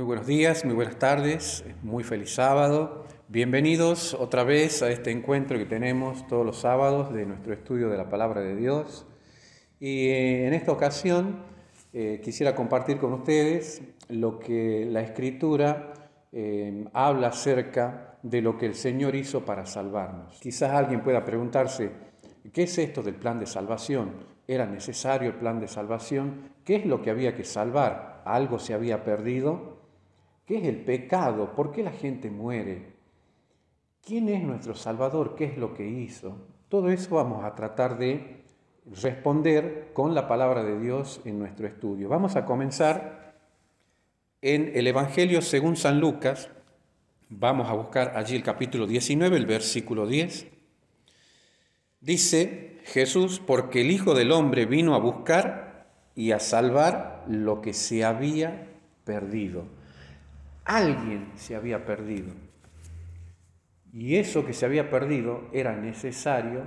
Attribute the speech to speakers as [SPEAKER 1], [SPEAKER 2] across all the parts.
[SPEAKER 1] Muy buenos días, muy buenas tardes, muy feliz sábado. Bienvenidos otra vez a este encuentro que tenemos todos los sábados de nuestro estudio de la Palabra de Dios. Y en esta ocasión quisiera compartir con ustedes lo que la Escritura habla acerca de lo que el Señor hizo para salvarnos. Quizás alguien pueda preguntarse, ¿qué es esto del plan de salvación? ¿Era necesario el plan de salvación? ¿Qué es lo que había que salvar? ¿Algo se había perdido? ¿Qué es el pecado? ¿Por qué la gente muere? ¿Quién es nuestro Salvador? ¿Qué es lo que hizo? Todo eso vamos a tratar de responder con la palabra de Dios en nuestro estudio. Vamos a comenzar en el Evangelio según San Lucas. Vamos a buscar allí el capítulo 19, el versículo 10. Dice Jesús, porque el Hijo del Hombre vino a buscar y a salvar lo que se había perdido. Alguien se había perdido. Y eso que se había perdido era necesario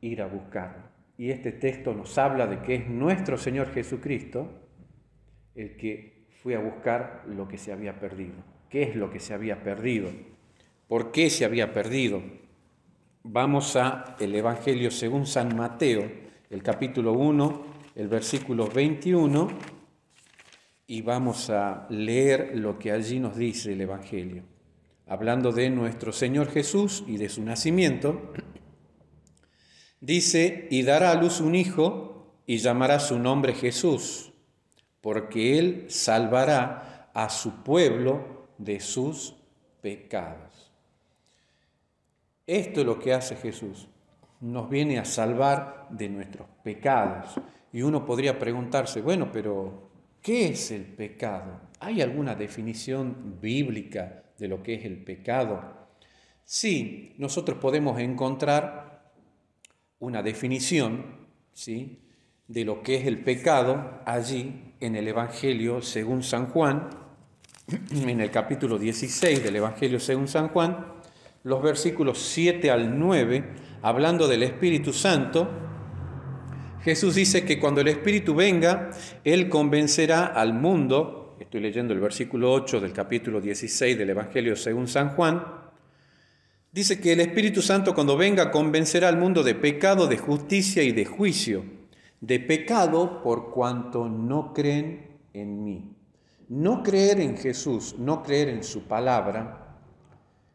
[SPEAKER 1] ir a buscarlo. Y este texto nos habla de que es nuestro Señor Jesucristo el que fue a buscar lo que se había perdido. ¿Qué es lo que se había perdido? ¿Por qué se había perdido? Vamos a el Evangelio según San Mateo, el capítulo 1, el versículo 21, y vamos a leer lo que allí nos dice el Evangelio. Hablando de nuestro Señor Jesús y de su nacimiento, dice, y dará a luz un hijo y llamará su nombre Jesús, porque él salvará a su pueblo de sus pecados. Esto es lo que hace Jesús, nos viene a salvar de nuestros pecados. Y uno podría preguntarse, bueno, pero ¿qué es el pecado? ¿Hay alguna definición bíblica de lo que es el pecado? Sí, nosotros podemos encontrar una definición, ¿sí?, de lo que es el pecado allí en el Evangelio según San Juan, en el capítulo 16 del Evangelio según San Juan, los versículos 7 al 9, hablando del Espíritu Santo. Jesús dice que cuando el Espíritu venga, Él convencerá al mundo. Estoy leyendo el versículo 8 del capítulo 16 del Evangelio según San Juan. Dice que el Espíritu Santo cuando venga convencerá al mundo de pecado, de justicia y de juicio. De pecado por cuanto no creen en mí. No creer en Jesús, no creer en su palabra,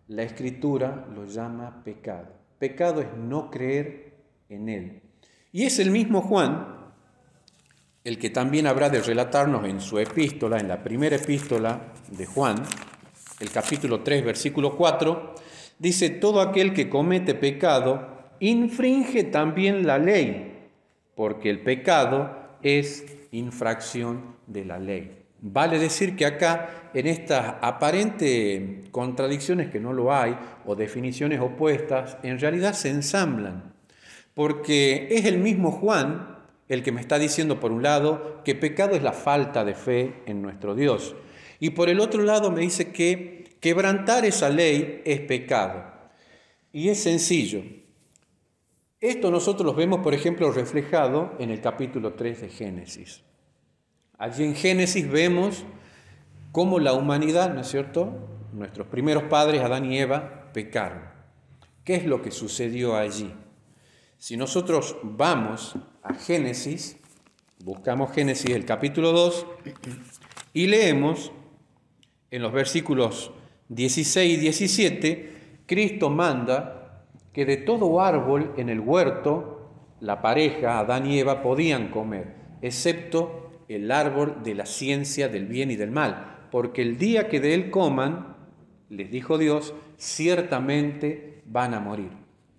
[SPEAKER 1] la Escritura lo llama pecado. Pecado es no creer en Él. Y es el mismo Juan el que también habrá de relatarnos en su epístola, en la primera epístola de Juan, el capítulo 3, versículo 4, dice, todo aquel que comete pecado infringe también la ley, porque el pecado es infracción de la ley. Vale decir que acá, en estas aparentes contradicciones que no lo hay, o definiciones opuestas, en realidad se ensamblan. Porque es el mismo Juan el que me está diciendo, por un lado, que pecado es la falta de fe en nuestro Dios. Y por el otro lado me dice que quebrantar esa ley es pecado. Y es sencillo. Esto nosotros lo vemos, por ejemplo, reflejado en el capítulo 3 de Génesis. Allí en Génesis vemos cómo la humanidad, ¿no es cierto?, nuestros primeros padres, Adán y Eva, pecaron. ¿Qué es lo que sucedió allí? Si nosotros vamos a Génesis, buscamos Génesis el capítulo 2 y leemos en los versículos 16 y 17, Cristo manda que de todo árbol en el huerto la pareja, Adán y Eva, podían comer, excepto el árbol de la ciencia del bien y del mal, porque el día que de él coman, les dijo Dios, ciertamente van a morir.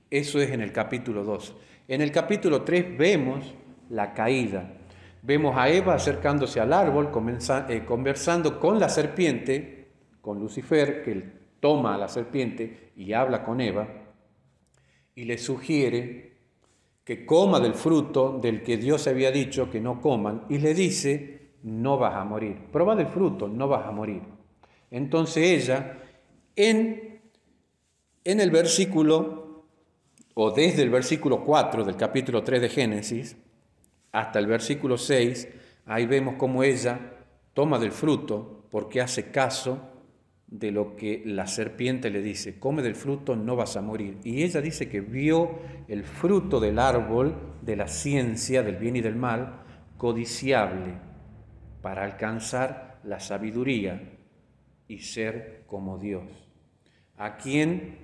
[SPEAKER 1] Eso es en el capítulo 2. En el capítulo 3 vemos la caída. Vemos a Eva acercándose al árbol, conversando con la serpiente, con Lucifer, que él toma a la serpiente y habla con Eva, y le sugiere que coma del fruto del que Dios había dicho que no coman, y le dice, no vas a morir. Prueba del fruto, no vas a morir. Entonces ella, en el versículo, o desde el versículo 4 del capítulo 3 de Génesis, hasta el versículo 6, ahí vemos cómo ella toma del fruto porque hace caso de lo que la serpiente le dice: come del fruto, no vas a morir. Y ella dice que vio el fruto del árbol de la ciencia del bien y del mal, codiciable, para alcanzar la sabiduría y ser como Dios. ¿A quién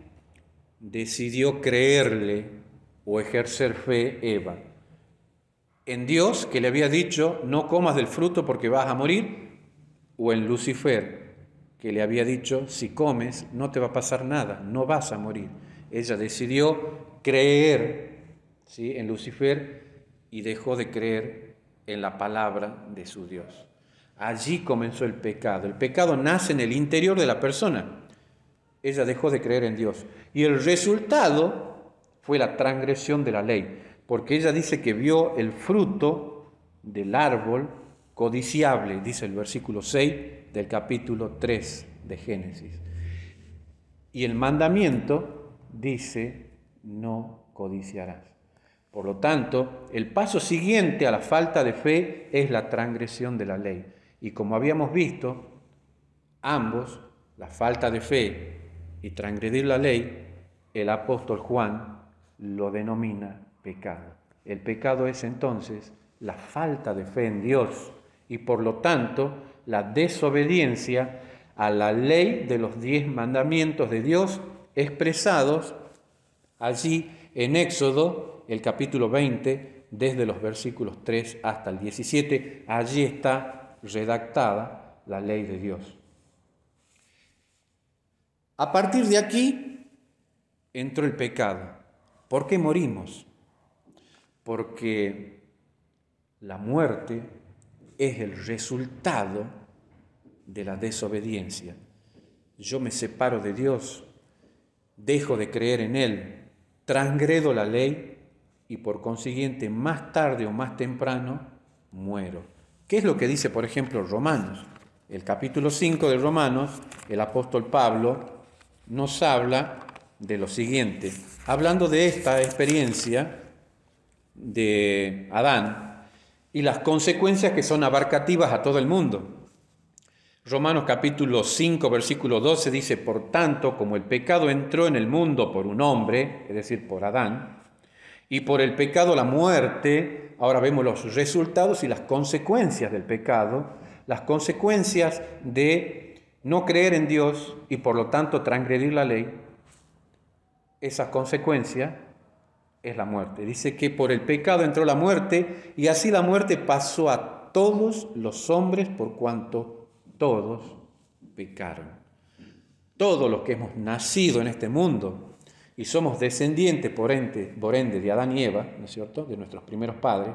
[SPEAKER 1] decidió creerle o ejercer fe Eva? ¿En Dios, que le había dicho no comas del fruto porque vas a morir? ¿O en Lucifer, que le había dicho si comes no te va a pasar nada, no vas a morir? Ella decidió creer, ¿sí?, en Lucifer y dejó de creer en la palabra de su Dios. Allí comenzó el pecado. El pecado nace en el interior de la persona. Ella dejó de creer en Dios. Y el resultado fue la transgresión de la ley, porque ella dice que vio el fruto del árbol codiciable, dice el versículo 6 del capítulo 3 de Génesis. Y el mandamiento dice: no codiciarás. Por lo tanto, el paso siguiente a la falta de fe es la transgresión de la ley. Y como habíamos visto, ambos, la falta de fe y transgredir la ley, el apóstol Juan lo denomina pecado. El pecado es entonces la falta de fe en Dios y por lo tanto la desobediencia a la ley de los 10 mandamientos de Dios expresados allí en Éxodo, el capítulo 20, desde los versículos 3 hasta el 17. Allí está redactada la ley de Dios. A partir de aquí entró el pecado. ¿Por qué morimos? Porque la muerte es el resultado de la desobediencia. Yo me separo de Dios, dejo de creer en Él, transgredo la ley y por consiguiente más tarde o más temprano muero. ¿Qué es lo que dice, por ejemplo, Romanos? El capítulo 5 de Romanos, el apóstol Pablo nos habla de lo siguiente, hablando de esta experiencia de Adán y las consecuencias que son abarcativas a todo el mundo. Romanos capítulo 5, versículo 12 dice: por tanto, como el pecado entró en el mundo por un hombre, es decir, por Adán, y por el pecado la muerte, ahora vemos los resultados y las consecuencias del pecado, las consecuencias de no creer en Dios y por lo tanto transgredir la ley. Esa consecuencia es la muerte. Dice que por el pecado entró la muerte y así la muerte pasó a todos los hombres por cuanto todos pecaron. Todos los que hemos nacido en este mundo y somos descendientes por ende de Adán y Eva, ¿no es cierto?, de nuestros primeros padres,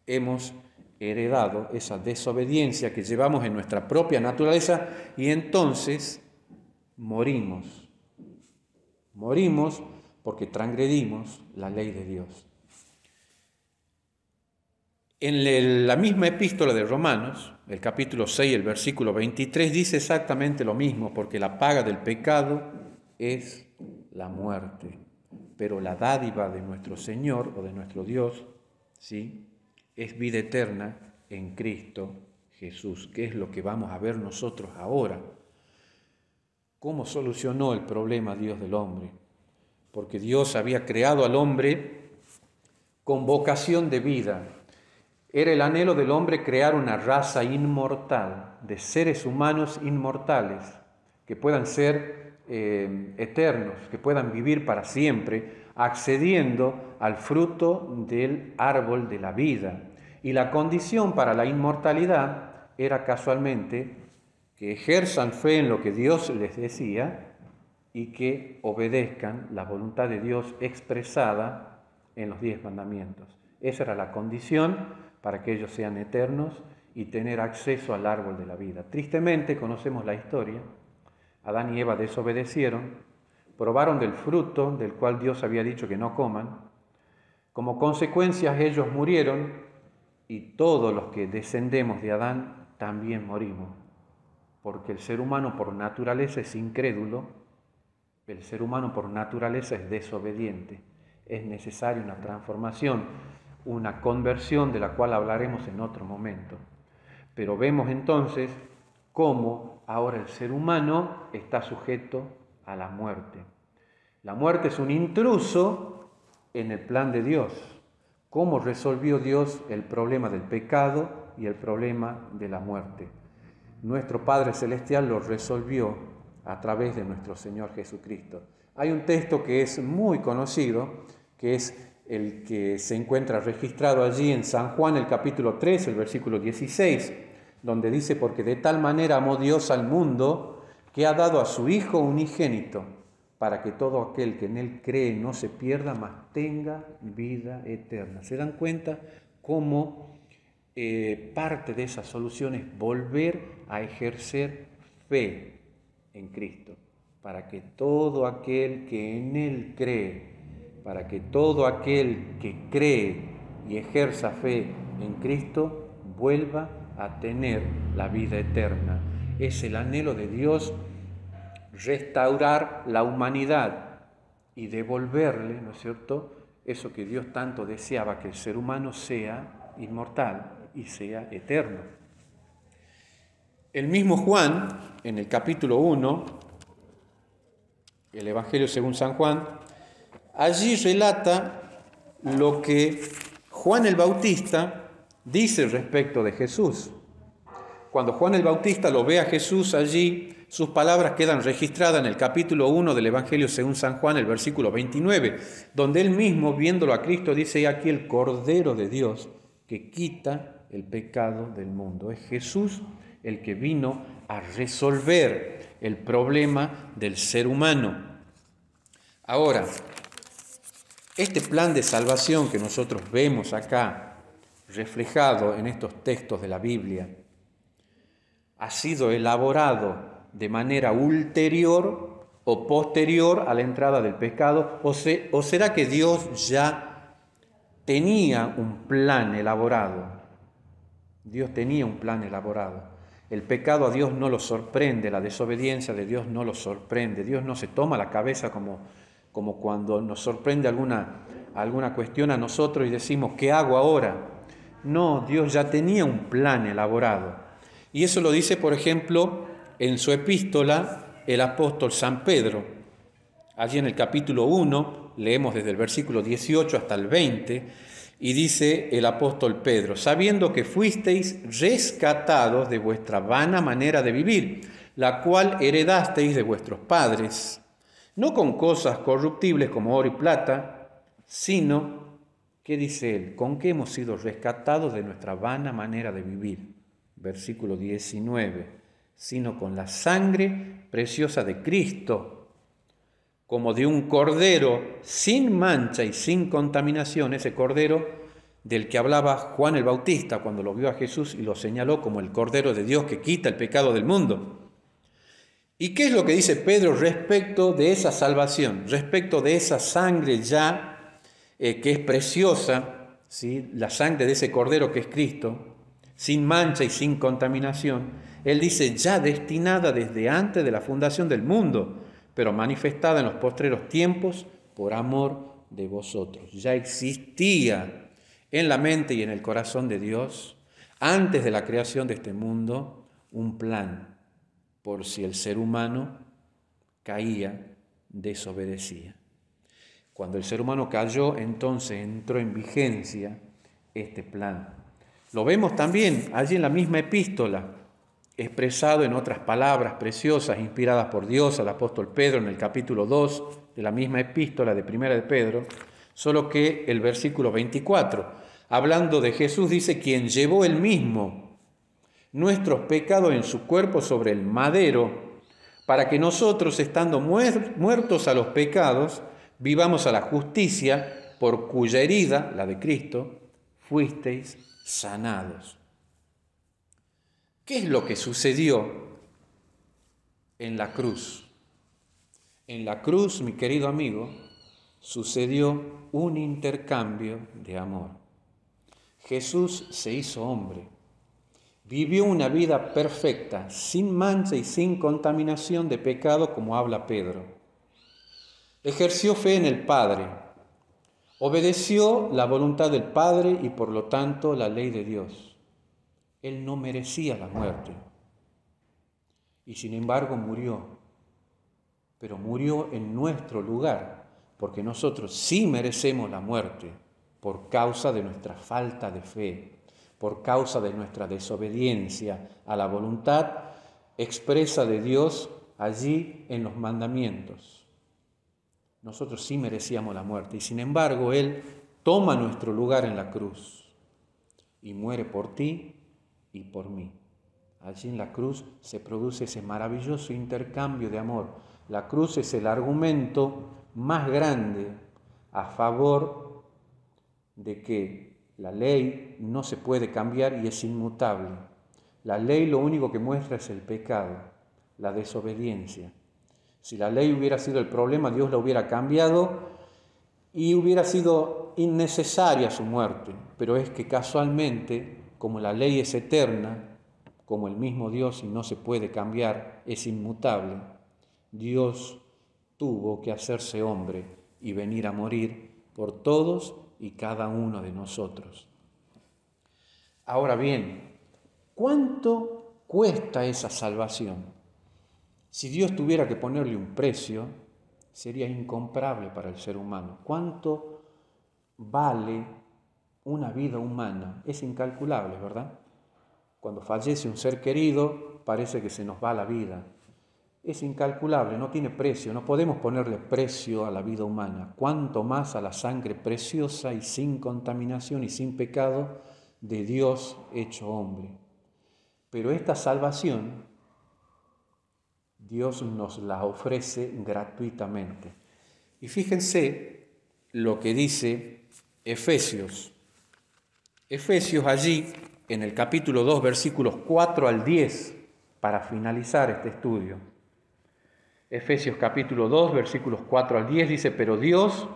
[SPEAKER 1] hemos heredado esa desobediencia que llevamos en nuestra propia naturaleza y entonces morimos. Morimos porque transgredimos la ley de Dios. En la misma epístola de Romanos, el capítulo 6, el versículo 23, dice exactamente lo mismo, porque la paga del pecado es la muerte, pero la dádiva de nuestro Señor o de nuestro Dios, ¿sí?, es vida eterna en Cristo Jesús, que es lo que vamos a ver nosotros ahora. ¿Cómo solucionó el problema Dios del hombre? Porque Dios había creado al hombre con vocación de vida. Era el anhelo del hombre crear una raza inmortal, de seres humanos inmortales, que puedan ser eternos, que puedan vivir para siempre, accediendo al fruto del árbol de la vida. Y la condición para la inmortalidad era casualmente que ejerzan fe en lo que Dios les decía y que obedezcan la voluntad de Dios expresada en los 10 mandamientos. Esa era la condición para que ellos sean eternos y tener acceso al árbol de la vida. Tristemente conocemos la historia. Adán y Eva desobedecieron, probaron del fruto del cual Dios había dicho que no coman. Como consecuencia ellos murieron y todos los que descendemos de Adán también morimos. Porque el ser humano por naturaleza es incrédulo, el ser humano por naturaleza es desobediente. Es necesaria una transformación, una conversión de la cual hablaremos en otro momento. Pero vemos entonces cómo ahora el ser humano está sujeto a la muerte. La muerte es un intruso en el plan de Dios. ¿Cómo resolvió Dios el problema del pecado y el problema de la muerte? Nuestro Padre Celestial lo resolvió a través de nuestro Señor Jesucristo. Hay un texto que es muy conocido, que es el que se encuentra registrado allí en San Juan, el capítulo 3, el versículo 16, donde dice: porque de tal manera amó Dios al mundo, que ha dado a su Hijo unigénito, para que todo aquel que en Él cree no se pierda, mas tenga vida eterna. ¿Se dan cuenta cómo parte de esa solución es volver a ejercer fe en Cristo? Para que todo aquel que en Él cree, para que todo aquel que cree y ejerza fe en Cristo vuelva a tener la vida eterna. Es el anhelo de Dios restaurar la humanidad y devolverle, ¿no es cierto?, eso que Dios tanto deseaba, que el ser humano sea inmortal y sea eterno. El mismo Juan, en el capítulo 1, el Evangelio según San Juan, allí relata lo que Juan el Bautista dice respecto de Jesús. Cuando Juan el Bautista lo ve a Jesús allí, sus palabras quedan registradas en el capítulo 1 del Evangelio según San Juan, el versículo 29, donde él mismo, viéndolo a Cristo, dice: he aquí el Cordero de Dios que quita el pecado del mundo. Es Jesús el que vino a resolver el problema del ser humano. Ahora, este plan de salvación que nosotros vemos acá reflejado en estos textos de la Biblia ha sido elaborado de manera ulterior o posterior a la entrada del pecado, o será que Dios ya tenía un plan elaborado. Dios tenía un plan elaborado. El pecado a Dios no lo sorprende, la desobediencia de Dios no lo sorprende. Dios no se toma la cabeza como cuando nos sorprende alguna cuestión a nosotros y decimos: ¿qué hago ahora? No, Dios ya tenía un plan elaborado. Y eso lo dice, por ejemplo, en su epístola el apóstol San Pedro. Allí en el capítulo 1, leemos desde el versículo 18 hasta el 20, y dice el apóstol Pedro: sabiendo que fuisteis rescatados de vuestra vana manera de vivir, la cual heredasteis de vuestros padres, no con cosas corruptibles como oro y plata, sino, ¿qué dice él? ¿Con qué hemos sido rescatados de nuestra vana manera de vivir? Versículo 19, sino con la sangre preciosa de Cristo, como de un cordero sin mancha y sin contaminación, ese cordero del que hablaba Juan el Bautista cuando lo vio a Jesús y lo señaló como el Cordero de Dios que quita el pecado del mundo. ¿Y qué es lo que dice Pedro respecto de esa salvación, respecto de esa sangre ya que es preciosa, ¿sí?, la sangre de ese cordero que es Cristo, sin mancha y sin contaminación? Él dice: ya destinada desde antes de la fundación del mundo, pero manifestada en los postreros tiempos por amor de vosotros. Ya existía en la mente y en el corazón de Dios, antes de la creación de este mundo, un plan por si el ser humano caía, desobedecía. Cuando el ser humano cayó, entonces entró en vigencia este plan. Lo vemos también allí en la misma epístola, expresado en otras palabras preciosas, inspiradas por Dios al apóstol Pedro en el capítulo 2 de la misma epístola de Primera de Pedro, solo que el versículo 24, hablando de Jesús, dice: quien llevó él mismo nuestros pecados en su cuerpo sobre el madero, para que nosotros, estando muertos a los pecados, vivamos a la justicia, por cuya herida, la de Cristo, fuisteis sanados. ¿Qué es lo que sucedió en la cruz? En la cruz, mi querido amigo, sucedió un intercambio de amor. Jesús se hizo hombre, vivió una vida perfecta, sin mancha y sin contaminación de pecado, como habla Pedro. Ejerció fe en el Padre, obedeció la voluntad del Padre y por lo tanto la ley de Dios. Él no merecía la muerte. y sin embargo murió, pero murió en nuestro lugar, porque nosotros sí merecemos la muerte por causa de nuestra falta de fe, por causa de nuestra desobediencia a la voluntad expresa de Dios allí en los mandamientos. Nosotros sí merecíamos la muerte y sin embargo Él toma nuestro lugar en la cruz y muere por ti y por mí. Allí en la cruz se produce ese maravilloso intercambio de amor. La cruz es el argumento más grande a favor de que la ley no se puede cambiar y es inmutable. La ley lo único que muestra es el pecado, la desobediencia. Si la ley hubiera sido el problema, Dios la hubiera cambiado y hubiera sido innecesaria su muerte. Pero es que casualmente, como la ley es eterna, como el mismo Dios y no se puede cambiar, es inmutable, Dios tuvo que hacerse hombre y venir a morir por todos y cada uno de nosotros. Ahora bien, ¿cuánto cuesta esa salvación? Si Dios tuviera que ponerle un precio, sería incomparable para el ser humano. ¿Cuánto vale una vida humana? Es incalculable, ¿verdad? Cuando fallece un ser querido, parece que se nos va la vida. Es incalculable, no tiene precio, no podemos ponerle precio a la vida humana. Cuánto más a la sangre preciosa y sin contaminación y sin pecado de Dios hecho hombre. Pero esta salvación, Dios nos la ofrece gratuitamente. Y fíjense lo que dice Efesios. Efesios allí, en el capítulo 2, versículos 4 al 10, para finalizar este estudio. Efesios capítulo 2, versículos 4 al 10 dice, pero Dios,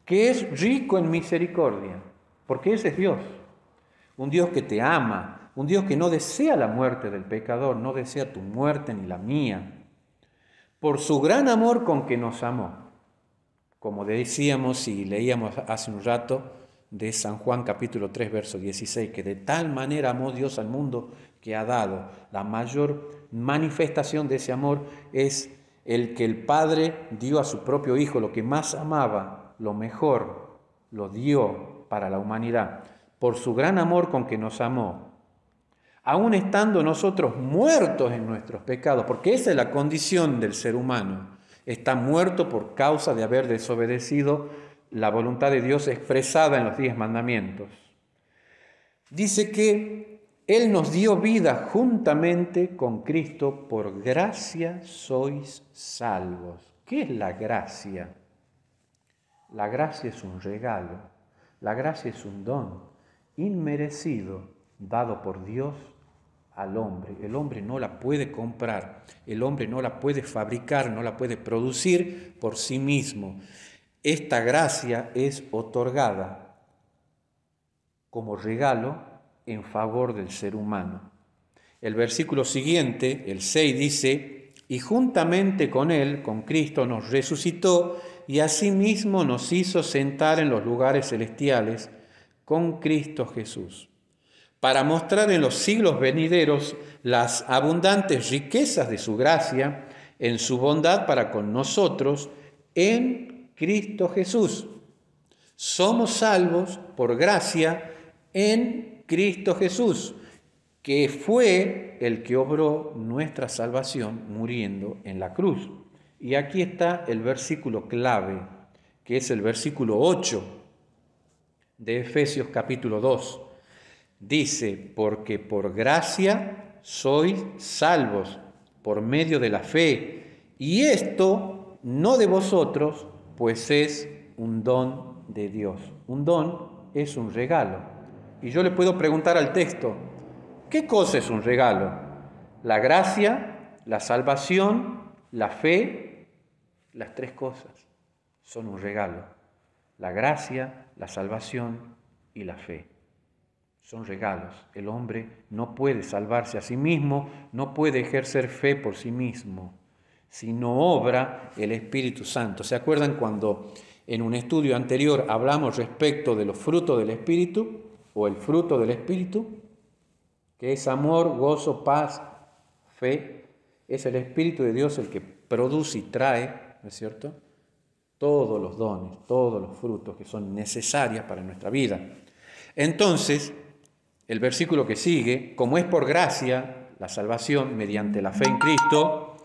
[SPEAKER 1] que es rico en misericordia, porque ese es Dios, un Dios que te ama, un Dios que no desea la muerte del pecador, no desea tu muerte ni la mía, por su gran amor con que nos amó, como decíamos y leíamos hace un rato de San Juan capítulo 3, verso 16, que de tal manera amó Dios al mundo que ha dado. La mayor manifestación de ese amor es el que el Padre dio a su propio Hijo, lo que más amaba, lo mejor, lo dio para la humanidad, por su gran amor con que nos amó, aun estando nosotros muertos en nuestros pecados, porque esa es la condición del ser humano, está muerto por causa de haber desobedecido la voluntad de Dios expresada en los 10 mandamientos. Dice que Él nos dio vida juntamente con Cristo, por gracia sois salvos. ¿Qué es la gracia? La gracia es un regalo, la gracia es un don inmerecido dado por Dios al hombre. El hombre no la puede comprar, el hombre no la puede fabricar, no la puede producir por sí mismo. Esta gracia es otorgada como regalo en favor del ser humano. El versículo siguiente, el 6, dice, y juntamente con Él, con Cristo, nos resucitó y asimismo nos hizo sentar en los lugares celestiales con Cristo Jesús, para mostrar en los siglos venideros las abundantes riquezas de su gracia en su bondad para con nosotros en Cristo Jesús. Somos salvos por gracia en Cristo Jesús, que fue el que obró nuestra salvación muriendo en la cruz. Y aquí está el versículo clave, que es el versículo 8 de Efesios capítulo 2. Dice, porque por gracia sois salvos por medio de la fe, y esto no de vosotros, pues es un don de Dios. Un don es un regalo. Y yo le puedo preguntar al texto, ¿qué cosa es un regalo? La gracia, la salvación, la fe, las 3 cosas son un regalo. La gracia, la salvación y la fe son regalos. El hombre no puede salvarse a sí mismo, no puede ejercer fe por sí mismo, si no obra el Espíritu Santo. ¿Se acuerdan cuando en un estudio anterior hablamos respecto de los frutos del Espíritu o el fruto del Espíritu? Que es amor, gozo, paz, fe. Es el Espíritu de Dios el que produce y trae, ¿no es cierto?, todos los dones, todos los frutos que son necesarios para nuestra vida. Entonces, el versículo que sigue, como es por gracia la salvación mediante la fe en Cristo,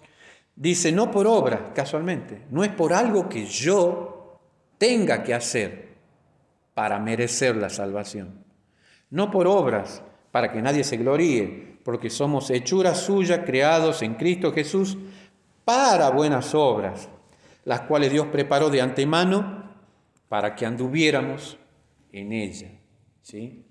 [SPEAKER 1] dice no por obra, casualmente, no es por algo que yo tenga que hacer para merecer la salvación, no por obras para que nadie se gloríe, porque somos hechura suya, creados en Cristo Jesús para buenas obras, las cuales Dios preparó de antemano para que anduviéramos en ella, ¿sí?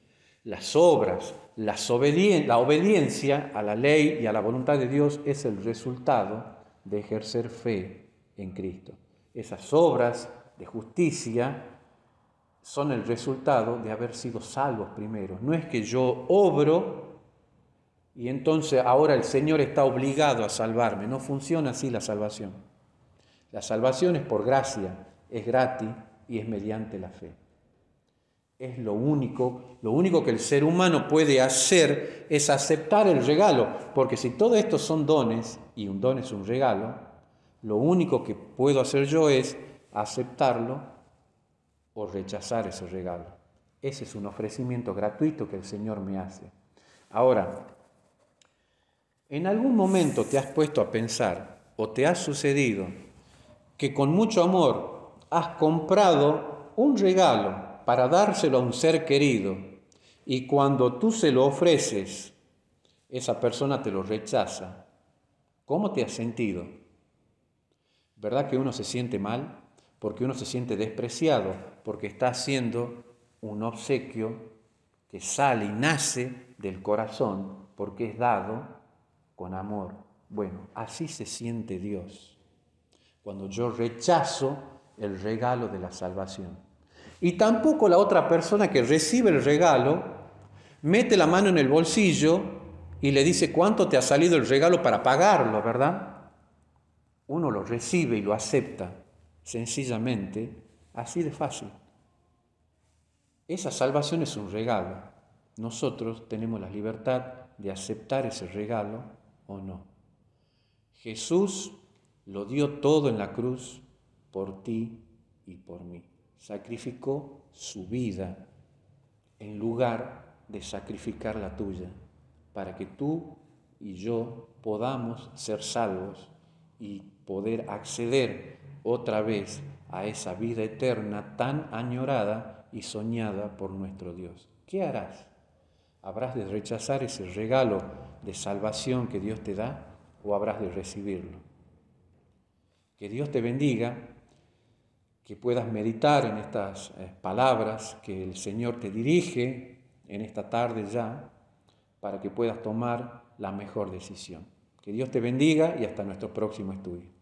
[SPEAKER 1] Las obras, la obediencia a la ley y a la voluntad de Dios es el resultado de ejercer fe en Cristo. Esas obras de justicia son el resultado de haber sido salvos primero. No es que yo obro y entonces ahora el Señor está obligado a salvarme. No funciona así la salvación. La salvación es por gracia, es gratis y es mediante la fe. Es lo único que el ser humano puede hacer es aceptar el regalo, porque si todo esto son dones, y un don es un regalo, lo único que puedo hacer yo es aceptarlo o rechazar ese regalo. Ese es un ofrecimiento gratuito que el Señor me hace. Ahora, ¿en algún momento te has puesto a pensar o te ha sucedido que con mucho amor has comprado un regalo para dárselo a un ser querido y cuando tú se lo ofreces, esa persona te lo rechaza? ¿Cómo te has sentido? ¿Verdad que uno se siente mal? Porque uno se siente despreciado, porque está haciendo un obsequio que sale y nace del corazón, porque es dado con amor. Bueno, así se siente Dios, cuando yo rechazo el regalo de la salvación. Y tampoco la otra persona que recibe el regalo mete la mano en el bolsillo y le dice cuánto te ha salido el regalo para pagarlo, ¿verdad? Uno lo recibe y lo acepta sencillamente, así de fácil. Esa salvación es un regalo. Nosotros tenemos la libertad de aceptar ese regalo o no. Jesús lo dio todo en la cruz por ti y por mí. Sacrificó su vida en lugar de sacrificar la tuya, para que tú y yo podamos ser salvos y poder acceder otra vez a esa vida eterna tan añorada y soñada por nuestro Dios. ¿Qué harás? ¿Habrás de rechazar ese regalo de salvación que Dios te da o habrás de recibirlo? Que Dios te bendiga, que puedas meditar en estas palabras que el Señor te dirige en esta tarde ya, para que puedas tomar la mejor decisión. Que Dios te bendiga y hasta nuestro próximo estudio.